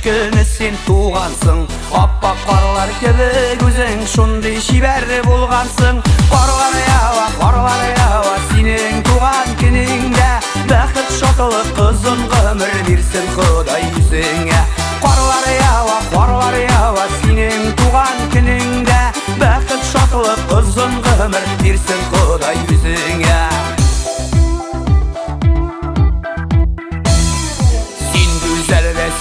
күні сен туғансың. Аппақ қарлар кебек өзің шундай шебер болғансың. Қарлар ява, сенің туған күніңде бақыт шатылып қызын ғұмыр берсін Құдай өзіңе. Қарлар ява, сенің туған күніңде бақыт шатылып қызын ғұмыр берсін Құдай өзіңе.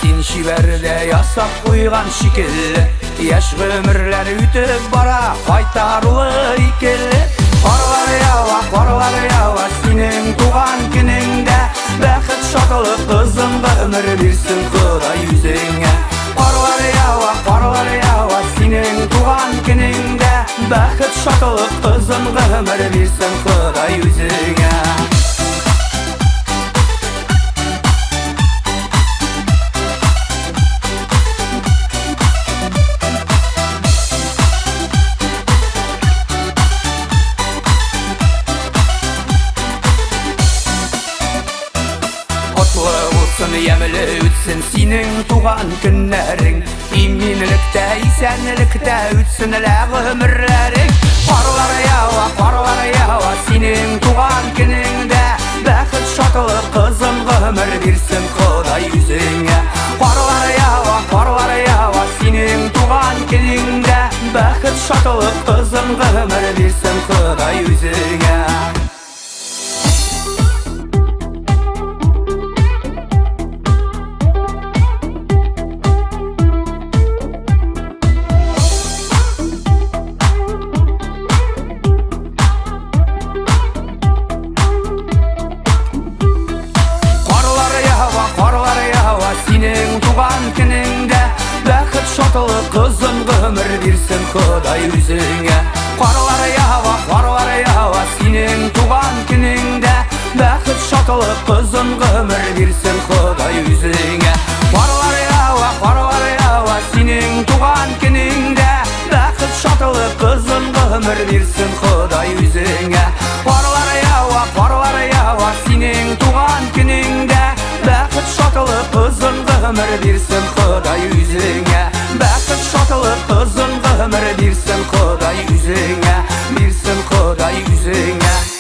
Сен шибәрдә ясап қойған шикелле, яш ғөмірләр үтіп бара қайтарлы икелле. Қарлар ява, сенің туған күніңдә бақыт шатылып қызын ғұмыр берсін Құдай өзіңе. Қарлар ява, сенің туған күніңдә бақыт шатылып қызын ғұмыр берсін Құдай өзіңе. Емілі өтсін сенің туған күнлерің, именілікте, исәнілікте өтсін әлі ғұмырлерің. Қарлар ява, сенің туған күніңде бақыт шатылып қызын ғұмыр берсін Құдай өзіңе. Қарлар ява, сенің туған күніңде бақыт шатылып қызын ғұмыр берсін Құдай өзіңе. Сенің туған күніңде бақыт шатылып қызын ғұмыр берсін Құдай өзіңе. Қарлар ява, сенің туған күніңде бақыт шатылып қызын ғұмыр берсін Құдай өзіңе. Қарлар ява, сенің туған күніңде бақыт шатылып қызын ғұмыр берсін Құдай өзіңе. Қарлар ява, сенің туған күніңде бақыт шатылып қызын ғұмыр берсін Құдай өзіңе. Бақыт шатылып қызын ғұмыр берсін Құдай өзіңе, берсін Құдай өзіңе.